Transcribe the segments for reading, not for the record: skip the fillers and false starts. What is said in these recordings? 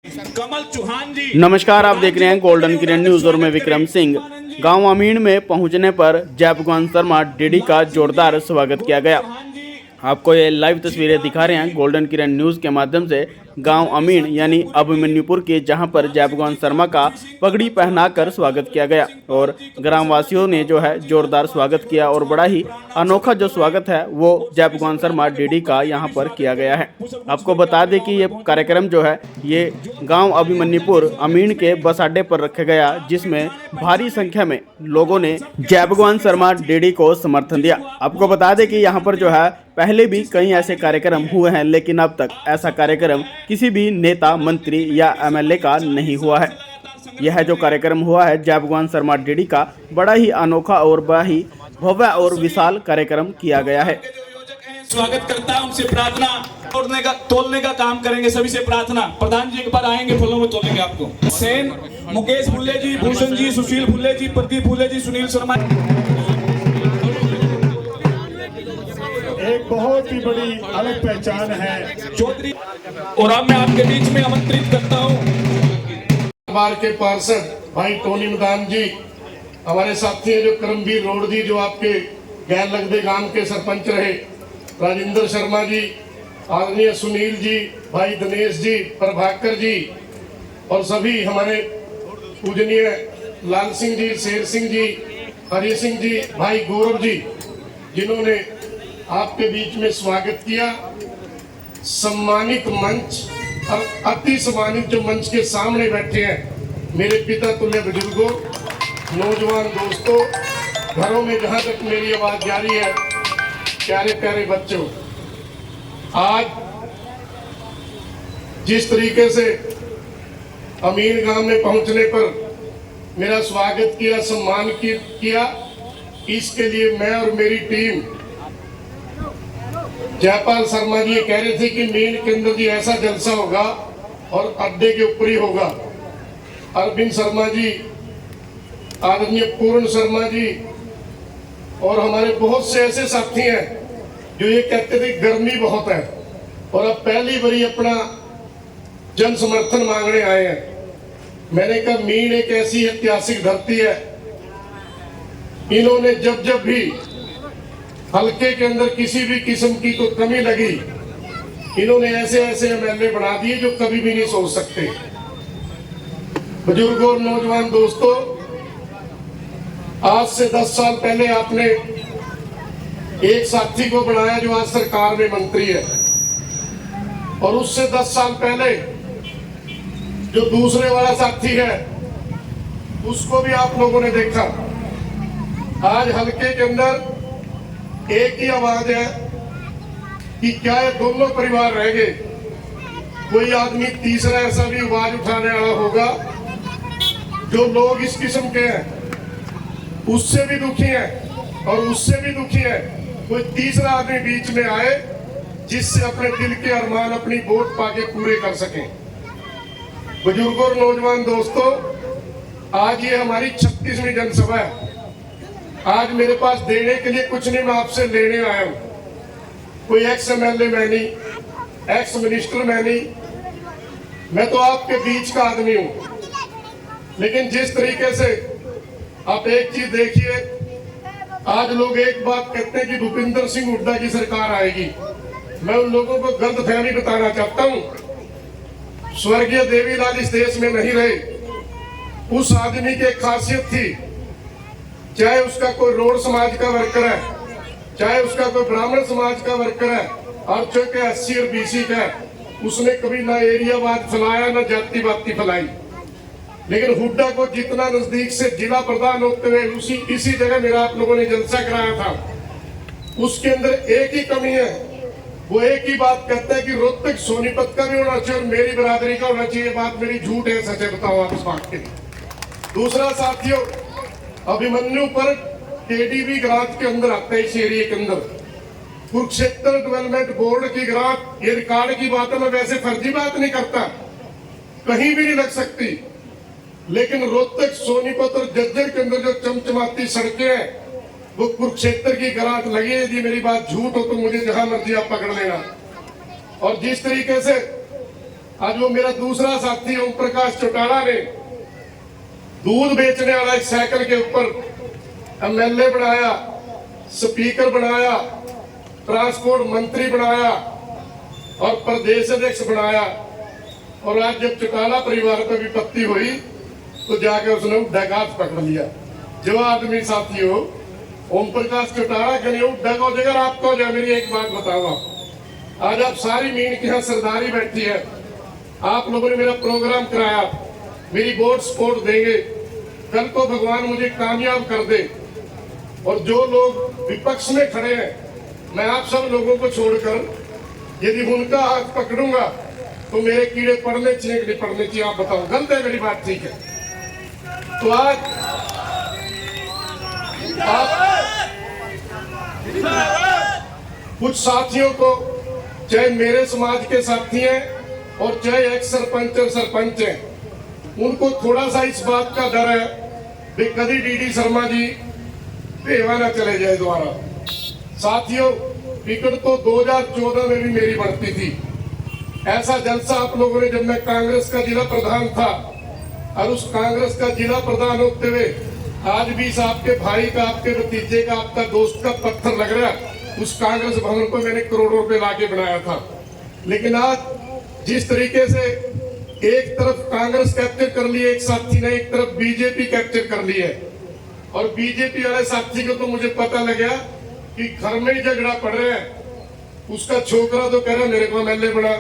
कमल चौहान जी। नमस्कार, आप देख रहे हैं गोल्डन किरण न्यूज और मैं विक्रम सिंह। गांव अमीन में पहुंचने पर जय भगवान शर्मा डीडी का जोरदार स्वागत किया गया। आपको ये लाइव तस्वीरें दिखा रहे हैं गोल्डन किरण न्यूज के माध्यम से गांव अमीन यानी अभिमन्युपुर के, जहां पर जय भगवान शर्मा का पगड़ी पहनाकर स्वागत किया गया और ग्रामवासियों ने जो है जोरदार स्वागत किया और बड़ा ही अनोखा जो स्वागत है वो जय भगवान शर्मा डीडी का यहां पर किया गया है। आपको बता दें कि ये कार्यक्रम जो है ये गांव अभिमन्युपुर अमीन के बस अड्डे पर रखा गया, जिसमें भारी संख्या में लोगों ने जय भगवान शर्मा डीडी को समर्थन दिया। आपको बता दें कि यहाँ पर जो है पहले भी कई ऐसे कार्यक्रम हुए हैं, लेकिन अब तक ऐसा कार्यक्रम किसी भी नेता, मंत्री या एमएलए का नहीं हुआ है। यह जो कार्यक्रम हुआ है जय भगवान शर्मा डीडी का, बड़ा ही अनोखा और बड़ा ही भव्य और विशाल कार्यक्रम किया गया है। स्वागत करता है, उनसे प्रार्थना तोलने का काम करेंगे। सभी से प्रार्थना, प्रधान जी एक बार आएंगे, फूलों में तोलेंगे आपको। सेन, मुकेश भुल्ले जी, भूषण जी, सुशील भुल्ले जी, प्रदीप भुल्ले जी, सुनील शर्मा। एक बहुत ही बड़ी अलग पहचान है चौधरी। और अब मैं आपके बीच में आमंत्रित करता हूँ बार के पार्षद भाई टोनी मदान जी, हमारे साथी हैं जो करमवीर रोड जी, जो आपके गैर लगदे गांव के सरपंच रहे, राजेंद्र शर्मा जी, आदरणीय सुनील जी, भाई दिनेश जी, प्रभाकर जी, और सभी हमारे पूजनीय लाल सिंह जी, शेर सिंह जी, हरि सिंह जी, भाई गौरव जी, जिन्होंने आपके बीच में स्वागत किया। सम्मानित मंच और अति सम्मानित जो मंच के सामने बैठे हैं, मेरे पिता तुल्य बुजुर्गों, नौजवान दोस्तों, घरों में जहां तक मेरी आवाज जा रही है, प्यारे प्यारे बच्चों, आज जिस तरीके से अमीन गांव में पहुंचने पर मेरा स्वागत किया, सम्मान किया, इसके लिए मैं और मेरी टीम, जयपाल शर्मा जी कह रहे थे कि मीन के अंदर जी ऐसा जलसा होगा और अड्डे के ऊपर ही होगा। अरविंद शर्मा जी, आदरणीय पूर्ण शर्मा जी और हमारे बहुत से ऐसे साथी हैं जो ये कहते थे गर्मी बहुत है, और अब पहली बारी अपना जन समर्थन मांगने आए हैं। मैंने कहा मीन एक ऐसी ऐतिहासिक धरती है, इन्होंने जब जब भी हल्के के अंदर किसी भी किस्म की कोई कमी लगी, इन्होंने ऐसे ऐसे एमएलए बना दिए जो कभी भी नहीं सोच सकते। बुजुर्गों और नौजवान दोस्तों, आज से 10 साल पहले आपने एक साथी को बनाया जो आज सरकार में मंत्री है, और उससे 10 साल पहले जो दूसरे वाला साथी है उसको भी आप लोगों ने देखा। आज हल्के के अंदर एक ही आवाज है कि क्या ये दोनों परिवार रह गए, कोई आदमी तीसरा ऐसा भी आवाज उठाने वाला होगा। जो लोग इस किस्म के हैं उससे भी दुखी हैं और उससे भी दुखी है कोई तीसरा आदमी बीच में आए जिससे अपने दिल के अरमान अपनी वोट पाके पूरे कर सके। बुजुर्गों और नौजवान दोस्तों, आज ये हमारी 36वीं जनसभा है। आज मेरे पास देने के लिए कुछ नहीं, मैं आपसे लेने आया हूं। कोई एक्स एमएलए मैं नहीं, एक्स मिनिस्टर मैं नहीं, मैं तो आपके बीच का आदमी हूं। लेकिन जिस तरीके से आप एक चीज देखिए, आज लोग एक बात कहते हैं कि भूपिंदर सिंह हुड्डा की सरकार आएगी। मैं उन लोगों को गलतफहमी बताना चाहता हूं। स्वर्गीय देवीलाल इस देश में नहीं रहे। उस आदमी की एक खासियत थी, चाहे उसका कोई रोड समाज का वर्कर है, चाहे उसका कोई ब्राह्मण समाज का वर्कर है, और चूंकि 80 और BC का है, उसने कभी ना एरियावाद फैलाया ना जाति बाती फैलाई। लेकिन हुड्डा को जितना नजदीक से जिला प्रधान होते हुए इसी जगह मेरा आप लोगों ने जलसा कराया था, उसके अंदर एक ही कमी है। वो एक ही बात कहता है कि रोहतक सोनीपत का भी होना चाहिए और मेरी बरादरी का होना चाहिए। बात मेरी झूठ है, सच है, बताओ आप इस बात के लिए। दूसरा साथियों, अभिमन्यु पर KDB ग्रांट के अंदर आता है। इस एरिया के अंदर कुरुक्षेत्र डेवलपमेंट बोर्ड की ग्रांट, ये रिकॉर्ड की बात है, मैं वैसे फर्जी बात नहीं करता, कहीं भी नहीं लग सकती। लेकिन रोहतक सोनीपत और जज्जर के अंदर जो चमचमाती सड़कें हैं वो कुरुक्षेत्र की ग्रांट लगी है। यदि मेरी बात झूठ हो तो मुझे जहां मर्जी आप पकड़ लेना। और जिस तरीके से आज वो मेरा दूसरा साथी ओम प्रकाश चौटाला ने दूध बेचने वाला एक साइकिल के ऊपर एमएलए बनाया, स्पीकर बनाया, ट्रांसपोर्ट मंत्री बनाया और प्रदेश अध्यक्ष बनाया। और आज जब चौटाला परिवार पर विपत्ति हुई तो जाके उसने डकात पकड़ लिया। जो आदमी साथी हो ओम प्रकाश चौटाला के लिए डको जगह आपको जो मेरी एक बात बताओ, आज आप सारी मीन की यहाँ सरदारी बैठी है, आप लोगों ने मेरा प्रोग्राम कराया, मेरी वोट सपोर्ट देंगे, कल को भगवान मुझे कामयाब कर दे। और जो लोग विपक्ष में खड़े हैं, मैं आप सब लोगों को छोड़कर यदि उनका हाथ पकड़ूंगा तो मेरे कीड़े पड़ने चाहिए कि नहीं पड़ने चाहिए, आप बताओ। गलत है मेरी बात, ठीक है? तो आज कुछ साथियों को, चाहे मेरे समाज के साथी हैं और चाहे एक्स सरपंच और सरपंच हैं, उनको थोड़ा सा इस बात का डर है कि कभी डीडी शर्मा जी भेवा ना चले जाए दोबारा। साथियों, टिकट तो 2014 में भी मेरी बढ़ती थी। ऐसा जलसा आप लोगों ने, जब मैं कांग्रेस का जिला प्रधान था और उस कांग्रेस का जिला प्रधान होते हुए आज भी इस आपके भाई का, आपके भतीजे का, आपका दोस्त का पत्थर लग रहा है, उस कांग्रेस भवन को मैंने करोड़ों रुपए लाके बनाया था। लेकिन आज जिस तरीके से एक तरफ कांग्रेस कैप्चर कर ली है एक साथी ने, एक तरफ बीजेपी कैप्चर कर ली है, और बीजेपी वाले साथी को तो मुझे पता लग गया कि घर में ही झगड़ा पड़ रहा है। उसका छोकरा तो कह रहा है मेरे को एमएलए बना,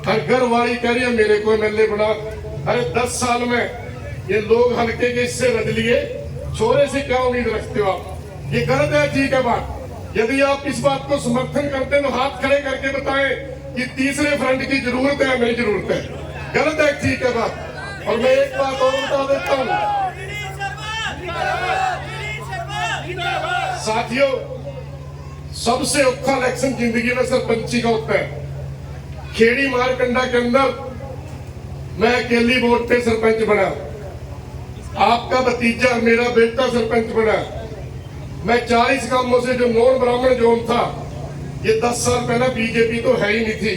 हर घर वाली कह रही है मेरे को एमएलए बना। अरे 10 साल में ये लोग हल्के के इससे रज लिए, छोरे से क्या उम्मीद रखते हो आप? ये गलत है, ठीक है बात। यदि आप इस बात को समर्थन करते हैं तो हाथ खड़े करके बताएं कि तीसरे फ्रंट की जरूरत है, नहीं जरूरत है। गलत है, ठीक है बात। और मैं एक बात और बता देता हूँ साथियों, सबसे औखा इलेक्शन जिंदगी में सरपंची का होता है। खेड़ी मारकंडा के अंदर मैं अकेली वोट पे सरपंच बना, आपका भतीजा मेरा बेटा सरपंच बना। मैं 40 गांवों से जो नॉन ब्राह्मण जोन था, ये 10 साल पहले बीजेपी तो है ही नहीं थी।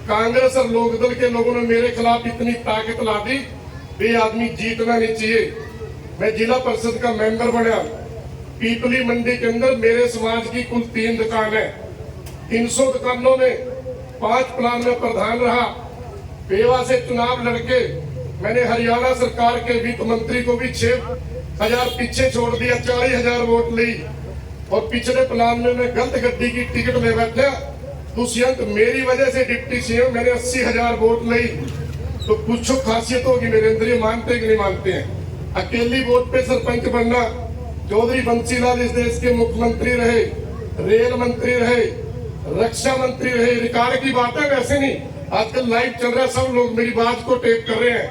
कांग्रेस और लोकदल के लोगों ने मेरे खिलाफ इतनी ताकत ला दी, ये आदमी जीतना नहीं चाहिए। मैं जिला परिषद का मेंबर बना। पीपली मंडी के अंदर मेरे समाज की कुल 3 दुकान है। 300 दुकानों में 5 प्लान में प्रधान रहा। पेवा से चुनाव लड़के मैंने हरियाणा सरकार के वित्त मंत्री को भी 6,000 पीछे छोड़ दिया, 40,000 वोट ली। और पिछले प्लान में मैं गलत गड्डी की टिकट ले बैठा दुष्यंत, मेरी वजह से डिप्टी सीएम, मैंने 80,000 वोट ली। तो कुछ खासियत होगी मेरे अंदर, ये मानते कि नहीं मानते हैं? अकेली वोट पे सरपंच बनना। चौधरी बंसीलाल इस देश के मुख्यमंत्री रहे, रेल मंत्री रहे, रक्षा मंत्री रहे। रिकॉर्ड की बात है, वैसे नहीं। आजकल लाइव चल रहा है, सब लोग मेरी बात को टेप कर रहे हैं।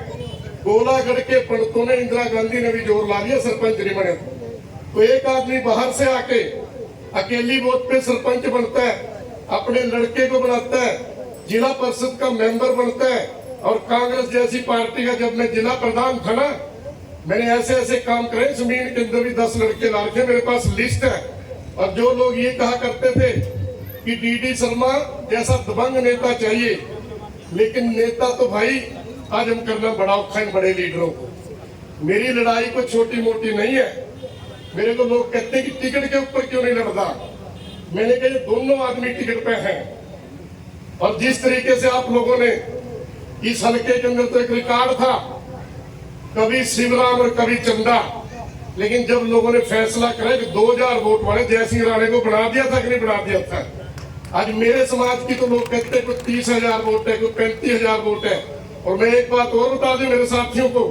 गोलागढ़ के पंडितों ने, इंदिरा गांधी ने भी जोर ला लिया सरपंच नहीं बने। तो एक आदमी बाहर से आके अकेली वोट पे सरपंच बनता है, अपने लड़के को बनाता है, जिला परिषद का मेंबर बनता है। और कांग्रेस जैसी पार्टी का जब मैं जिला प्रधान था ना, मैंने ऐसे ऐसे काम करे, जमीन के अंदर भी 10 लड़के ला के मेरे पास लिस्ट है। और जो लोग ये कहा करते थे कि डीडी शर्मा जैसा दबंग नेता चाहिए, लेकिन नेता तो भाई आज हम करना बड़ा औखा है बड़े लीडरों को। मेरी लड़ाई को छोटी मोटी नहीं है। मेरे को लोग कहते हैं कि टिकट के ऊपर क्यों नहीं लड़ता। मैंने कहा ये दोनों आदमी टिकट पे हैं। और जिस तरीके से आप लोगों ने इस हल्के के अंदर, तो एक रिकॉर्ड था, कभी शिवराम और कभी चंदा। लेकिन जब लोगों ने फैसला करा कि 2000 वोट वाले जयसिंह राणे को बना दिया था कि नहीं बना दिया था। आज मेरे समाज की तो लोग कहते हैं कोई 30,000 वोट है, कोई 35,000 वोट है। और मैं एक बात और बता दूं मेरे साथियों को,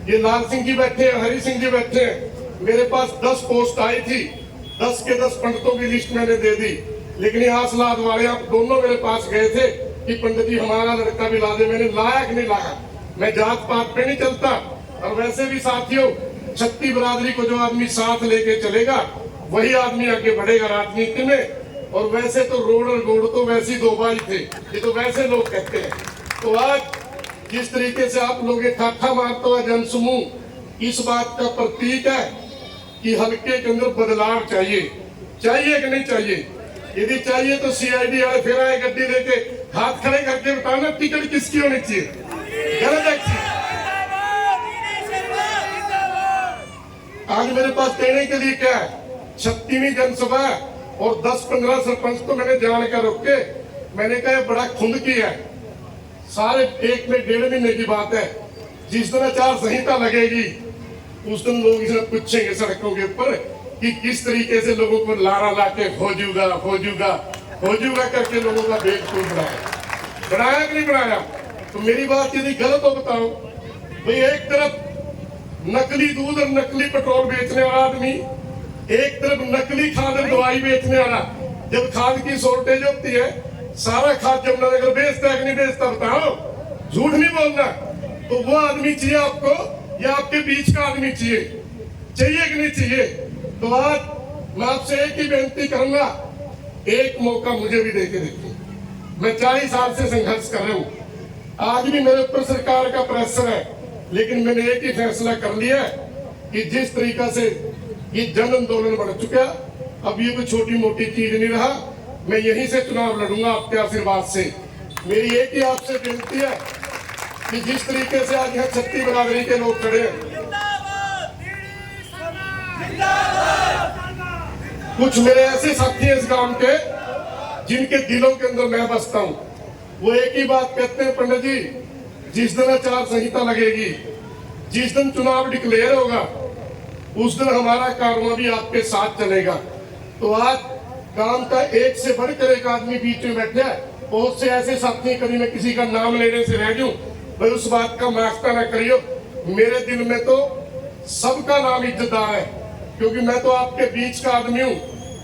ये लाल सिंह जी बैठे हैं, हरि सिंह जी बैठे हैं, मेरे पास 10 पोस्ट आई थी, 10 के 10 पंडितों की लिस्ट मैंने दे दी। लेकिन ये आसलाद वाले आप दोनों मेरे पास गए थे कि पंडित जी हमारा लड़का भी ला दे। मैंने लाया कि नहीं लाया? मैं जात पात पे नहीं चलता। और वैसे भी साथियों, छत्ती बरादरी को जो आदमी साथ लेके चलेगा वही आदमी आगे बढ़ेगा राजनीति में। और वैसे तो रोड और गोड़ तो वैसे 2 भाई थे, ये तो वैसे लोग कहते हैं। तो आज जिस तरीके से आप लोग ठाठा मारता हुआ जनसमूह इस बात का प्रतीक है कि हल्के के अंदर बदलाव चाहिए। चाहिए कि नहीं चाहिए? यदि चाहिए तो सीआईडी वाले फिर आए गड्डी लेके हाथ खड़े करके बताना टिकट किसकी होनी चाहिए, गलत है। आज मेरे पास देने के लिए क्या है, 36वीं जनसभा है और 10-15 सरपंच तो मैंने जान कर रोके। मैंने कहा बड़ा खुंद की है, सारे 1 में 1.5 महीने की बात है। जिस दिन आचार संहिता लगेगी उस दिन लोग इसे पूछेंगे सड़कों के ऊपर कि किस तरीके से लोगों को लारा लाके हो जूगा करके लोगों का बेवकूफ बनाया कि नहीं बनाया। तो मेरी बात यदि गलत हो बताओ भाई, एक तरफ नकली दूध और नकली पेट्रोल बेचने वाला आदमी, एक तरफ नकली खाद और दवाई बेचने वाला। जब खाद की शॉर्टेज होती है सारा खाद जमुनानगर बेचता है कि नहीं बेचता बताओ, झूठ नहीं बोलना। तो वो आदमी चाहिए आपको या आपके बीच का आदमी चाहिए कि नहीं चाहिए। तो आज मैं आपसे एक ही बेनती करूंगा, एक मौका मुझे भी देके देखिए। मैं 40 साल से संघर्ष कर रहा हूं, आज भी मेरे ऊपर सरकार का प्रेशर है, लेकिन मैंने एक ही फैसला कर लिया कि जिस तरीका से ये जन आंदोलन बढ़ चुका, अब ये कोई छोटी मोटी चीज नहीं रहा। मैं यहीं से चुनाव लड़ूंगा आपके आशीर्वाद से। मेरी एक ही आपसे बेनती है कि जिस तरीके से आज यहाँ छत्ती बरादरी के लोग खड़े हैं, कुछ मेरे ऐसे साथी हैं इस गांव के जिनके दिलों के अंदर मैं बसता हूं, वो एक ही बात कहते हैं, पंडित जी जिस दिन आचार संहिता लगेगी, जिस दिन चुनाव डिक्लेयर होगा, उस दिन हमारा कारवां भी आपके साथ चलेगा। तो आज गांव का एक से बढ़कर एक आदमी बीच में बैठा है, बहुत से ऐसे साथी, कभी मैं किसी का नाम लेने से रह जाऊं, भाई उस बात का मास्ता ना करियो। मेरे दिल में तो सबका नाम इज्जतदार है, क्योंकि मैं तो आपके बीच का आदमी हूँ।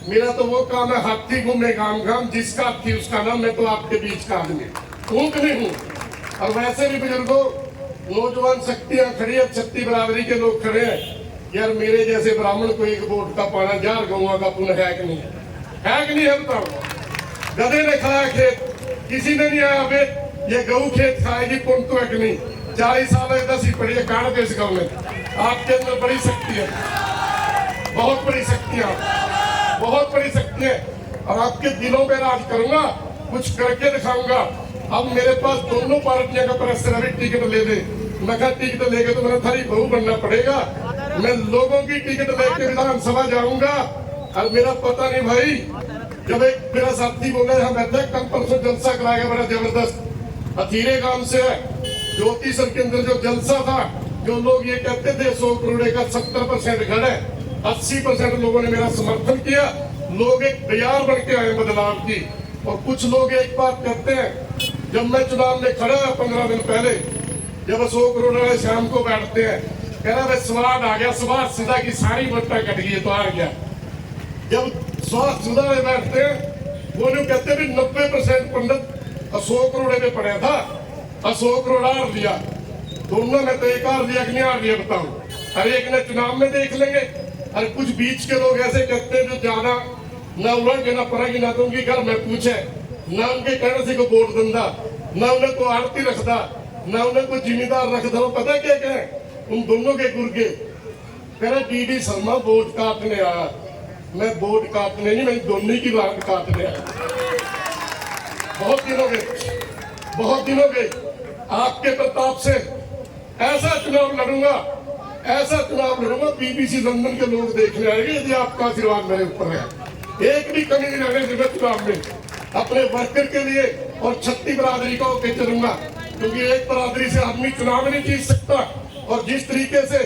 मेरा तो वो काम है हाथी घूमे गांव गांव, जिसका हाथी उसका नाम। मैं तो आपके बीच का आदमी हूँ कि नहीं हूँ। और वैसे भी बुजुर्गों, नौजवान शक्तियां खड़ी है, छत्ती बरादरी के लोग खड़े हैं। यार मेरे जैसे ब्राह्मण को एक वोट का पाना 1000 गौवा का पुण्य है कि नहीं है कि नहीं है बताओ। गधे ने खाया खेत, किसी ने नहीं आया बे ये गऊ खेत खाएगी पुण्य तो है कि नहीं। 40 साल 10 ही पड़ी है काट के इस गाँव में। आपके अंदर बड़ी शक्ति है, बहुत बड़ी शक्तियां, बहुत बड़ी शक्ति है, और आपके दिलों में राज करूंगा, कुछ करके दिखाऊंगा। अब मेरे पास दोनों पार्टियों का प्रेशर है, टिकट ले दे। मैं कहा टिकट लेके तो मेरा थारी बहू बनना पड़ेगा। मैं लोगों की टिकट लेके विधानसभा जाऊंगा। और मेरा पता नहीं भाई, जब एक मेरा साथी बोले हम बैठे कल परसों जलसा कराएगा बड़ा जबरदस्त, अथीरे गांव से है, ज्योतिसर के अंदर जो जलसा था, जो लोग ये कहते थे 100 करोड़ का 70% गढ़ है, 80% लोगों ने मेरा समर्थन किया। लोग एक तैयार बन के आए बदलाव की। और कुछ लोग एक बात कहते हैं, जब मैं चुनाव में खड़ा 15 दिन पहले, जब 100 करोड़ वाले शाम को बैठते हैं, कह रहा स्वाद आ गया, स्वाद सीधा की सारी बट्टा कट गई तो आ गया। जब स्वाद सुधा में बैठते हैं, वो लोग कहते हैं 90% पंडित 100 करोड़ में पड़ा था, 100 करोड़ हार दिया। दोनों में तो एक हार दिया कि नहीं हार दिया बताओ। हर एक ने चुनाव में देख लेंगे। और कुछ बीच के लोग ऐसे कहते हैं जो ज्यादा ना उड़ेंगे ना पड़ेगी ना तो उनकी घर में पूछे, ना उनके कहने से को वोट दंदा, ना उन्हें को आरती रखता, ना उन्हें को जिम्मेदार रखता। वो पता क्या कहे उन दोनों के गुर्गे, कह रहे डीडी शर्मा वोट काटने आया। मैं वोट काटने नहीं, मैं दोनों की बात काटने आया। बहुत दिनों गए आपके प्रताप से ऐसा चुनाव लड़ूंगा, ऐसा चुनाव लड़ूंगा, बीबीसी लंदन के लोग देखने आएंगे यदि आपका आशीर्वाद मेरे ऊपर है। एक भी कमी नहीं रहने देगा चुनाव में। अपने वर्कर के लिए और छत्ती बरादरी को होकर चलूंगा, क्योंकि एक बरादरी से आदमी चुनाव नहीं जीत सकता। और जिस तरीके से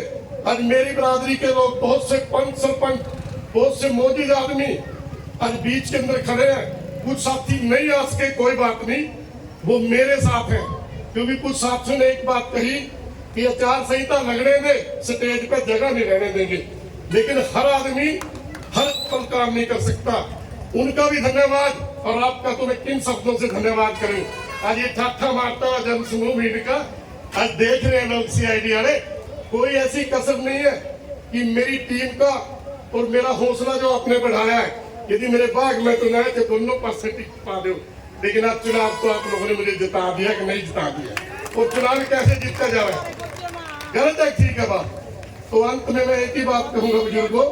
आज मेरी बरादरी के लोग, बहुत से पंच सरपंच, बहुत से मौजूद आदमी आज बीच के अंदर खड़े हैं। कुछ साथी नहीं आ सके, कोई बात नहीं, वो मेरे साथ हैं। क्योंकि कुछ साथियों ने एक बात कही कि आचार संहिता लगने दे, स्टेज पे जगह नहीं रहने देंगे। लेकिन हर आदमी हर पल काम नहीं कर सकता। उनका भी धन्यवाद, और आपका तो मैं किन शब्दों से धन्यवाद करूं। आज ये ठाठा मारता हुआ जन समूह मीडिया का आज देख रहे हैं लोग, CID वाले, कोई ऐसी कसर नहीं है कि मेरी टीम का और मेरा हौसला जो आपने बढ़ाया है, यदि मेरे बाग में तो नहीं तो दोनों पास से टिक पा दो। लेकिन आज चुनाव तो आप लोगों ने मुझे जिता दिया कि नहीं जिता दिया, और चुनाव कैसे जीता जा रहा है, गलत है ठीक है बात। तो अंत में मैं एक ही बात कहूंगा बुजुर्गों,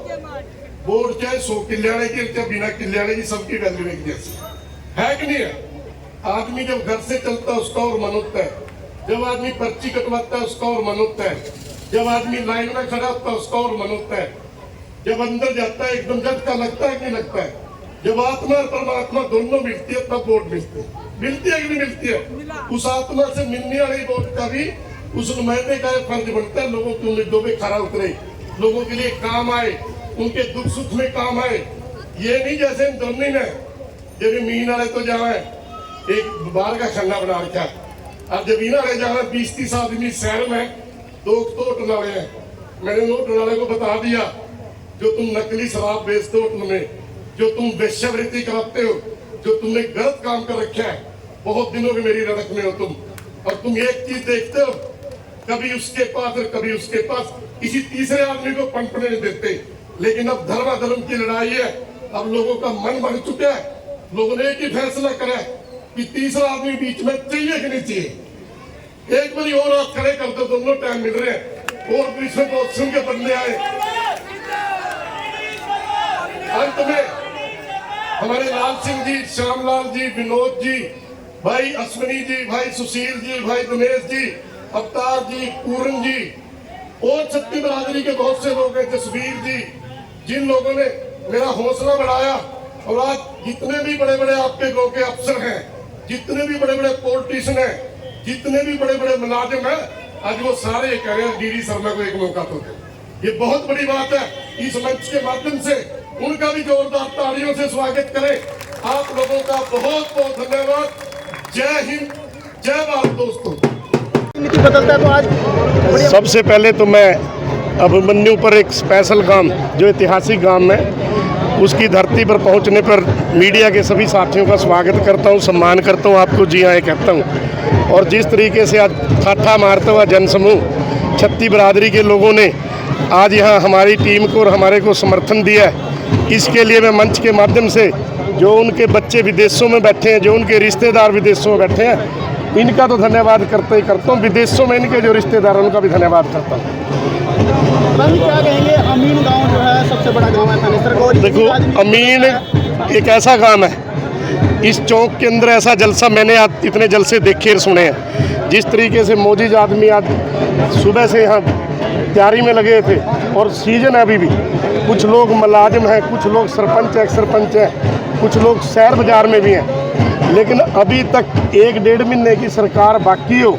वोट चाहे 100 किल्याने की, चाहे बिना किल्याने की, सबकी वैल्यू एक जैसी है कि नहीं है। आदमी जब घर से चलता है उसका और मन होता है, जब आदमी पर्ची कटवाता है उसका और मन होता है, जब आदमी लाइन में खड़ा होता है उसका और मन होता है, जब अंदर जाता है एकदम झटका लगता है कि नहीं लगता है। जब आत्मा और परमात्मा दोनों मिलती है तब वोट मिलती है कि नहीं मिलती है। उस आत्मा से मिलने वाली वोट का भी उस नुमाइंदे का फर्ज बनता है, लोगों की उम्मीदों पे खरा उतरे, लोगों के लिए काम आए, उनके दुख सुख में काम आए। ये नहीं जैसे इन दोनों ने जब मीन वाले तो जाए एक बार का खन्ना बना रखा, अब जब मीन वाले जाना 20-30 आदमी शहर में दो होटल वाले हैं। मैंने होटल वाले को बता दिया, जो तुम नकली शराब बेचते हो होटल में, जो तुम वेश्यावृत्ति कराते हो, जो तुमने गलत काम कर रखा है, बहुत दिनों की मेरी रड़क में हो तुम। और तुम एक चीज देखते हो, कभी उसके पास और कभी उसके पास, किसी तीसरे आदमी को पनपने नहीं देते। लेकिन अब धर्म की लड़ाई है, अब लोगों का मन बढ़ चुका है, लोगों ने एक ही फैसला करा कि तीसरा आदमी बीच में चाहिए कि नहीं चाहिए। एक बारी और आप खड़े कर दो, दोनों टाइम मिल रहे हैं और बीच में बहुत सुन के बंदे आए। अंत में हमारे लाल सिंह जी, श्यामलाल जी, विनोद जी, भाई अश्विनी जी, भाई सुशील जी, भाई दिनेश जी, अवतार जी, पूरन जी और छत्ती बरादरी के बहुत से लोग हैं, जसवीर जी, जिन लोगों ने मेरा हौसला बढ़ाया। और आज जितने भी बड़े बड़े आपके गांव के अफसर हैं, जितने भी बड़े बड़े पॉलिटिशियन हैं, जितने भी बड़े बड़े मुलाजिम हैं, आज वो सारे कह रहे हैं डीडी शर्मा को एक मौका तो दे। ये बहुत बड़ी बात है। इस मंच के माध्यम से उनका भी जोरदार तालियों से स्वागत करें। आप लोगों का बहुत बहुत धन्यवाद। जय हिंद, जय भारत। दोस्तों, नीति बदलता है तो आज सबसे पहले तो मैं अभिमन्यु पर एक स्पेशल गांव, जो ऐतिहासिक गांव है, उसकी धरती पर पहुंचने पर मीडिया के सभी साथियों का स्वागत करता हूं, सम्मान करता हूं, आपको जी आए कहता हूं। और जिस तरीके से आज ठाठा मारता हुआ जनसमूह छत्ती बरादरी के लोगों ने आज यहाँ हमारी टीम को और हमारे को समर्थन दिया है, इसके लिए मैं मंच के माध्यम से जो उनके बच्चे विदेशों में बैठे हैं, जो उनके रिश्तेदार विदेशों में बैठे हैं, इनका तो धन्यवाद करता ही करता हूँ। विदेशों में इनके जो रिश्तेदार हैं उनका भी धन्यवाद करता हूँ। क्या कहेंगे, अमीन गांव जो है सबसे बड़ा गांव है थानेसर को। देखो, अमीन एक ऐसा गांव है, इस चौक के अंदर ऐसा जलसा मैंने आज इतने जलसे देखे और सुने हैं। जिस तरीके से मोदी आदमी आज सुबह से यहाँ तैयारी में लगे थे, और सीजन है अभी भी, कुछ लोग मुलाजिम हैं, कुछ लोग सरपंच एक्स सरपंच हैं, कुछ लोग शहर बाजार में भी हैं, लेकिन अभी तक 1-1.5 महीने की सरकार बाकी हो,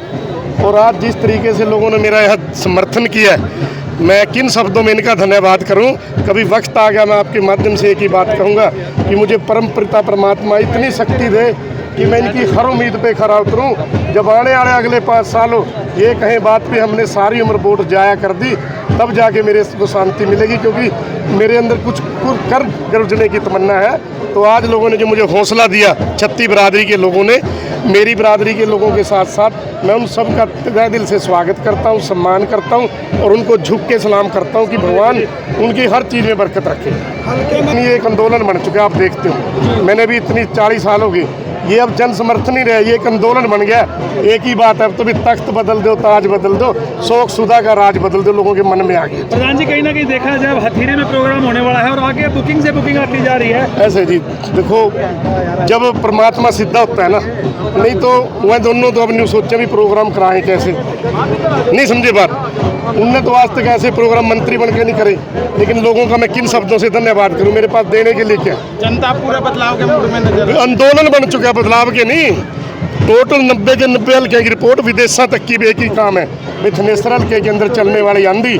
और आज जिस तरीके से लोगों ने मेरा यह समर्थन किया है, मैं किन शब्दों में इनका धन्यवाद करूं। कभी वक्त आ गया मैं आपके माध्यम से एक ही बात कहूंगा कि मुझे परम पिता परमात्मा इतनी शक्ति दे कि मैं इनकी हर उम्मीद पे खरा उतरूं। जब आने वाले अगले 5 सालों ये कहें बात पे हमने सारी उम्र वोट जाया कर दी, तब जाके मेरे को शांति मिलेगी, क्योंकि मेरे अंदर कुछ कर गरजने की तमन्ना है। तो आज लोगों ने जो मुझे हौसला दिया, छत्ती बरादरी के लोगों ने, मेरी बरादरी के लोगों के साथ साथ मैं उन सब का तहे दिल से स्वागत करता हूँ, सम्मान करता हूँ, और उनको झुक के सलाम करता हूँ कि भगवान उनकी हर चीज़ में बरकत रखे। ये एक आंदोलन बन चुका है, आप देखते हो, मैंने भी इतनी 40 साल हो गई, ये अब जन समर्थन ही रहे, ये एक आंदोलन बन गया। एक ही बात है, अब तो भी तख्त बदल दो, ताज बदल दो, शोक सुधा का राज बदल दो, लोगों के मन में आ गया। प्रधान जी, कहीं ना कहीं देखा जाए हथीरे में प्रोग्राम होने वाला है और आगे बुकिंग से बुकिंग आती जा रही है। ऐसे जी देखो, जब परमात्मा सिद्धा होता है ना, नहीं तो वह दोनों तो अब नहीं सोचे भी प्रोग्राम कराएं कैसे, नहीं समझे बात। उनने तो आज तक ऐसे प्रोग्राम मंत्री बन के नहीं करे, लेकिन लोगों का मैं किन शब्दों से धन्यवाद करूं, मेरे पास देने के लिए क्या। जनता पूरा बदलाव के मूड में नजर, आंदोलन बन चुका है, बदलाव के नहीं। टोटल 90 के 90 हल्के की रिपोर्ट विदेशों तक की भी एक ही काम है, थानेसर हल्के के अंदर चलने वाली आंधी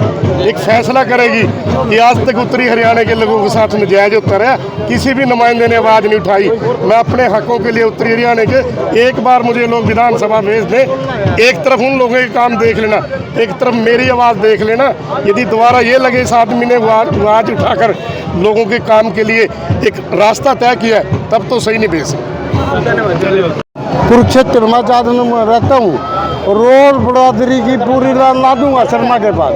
एक फैसला करेगी कि आज तक उत्तरी हरियाणा के लोगों के साथ नजायज होता रहा, किसी भी नुमाइंदे ने आवाज़ नहीं उठाई। मैं अपने हकों के लिए उत्तरी हरियाणा के, एक बार मुझे लोग विधानसभा भेज दें, एक तरफ उन लोगों के काम देख लेना, एक तरफ मेरी आवाज़ देख लेना। यदि दोबारा ये लगे इस आदमी ने आवाज़ उठाकर लोगों के काम के लिए एक रास्ता तय किया है, तब तो सही नहीं भेज सकते। कुरुक्षेत्र में रहता हूँ, रोड बरादरी की पूरी ला दूंगा शर्मा के पास।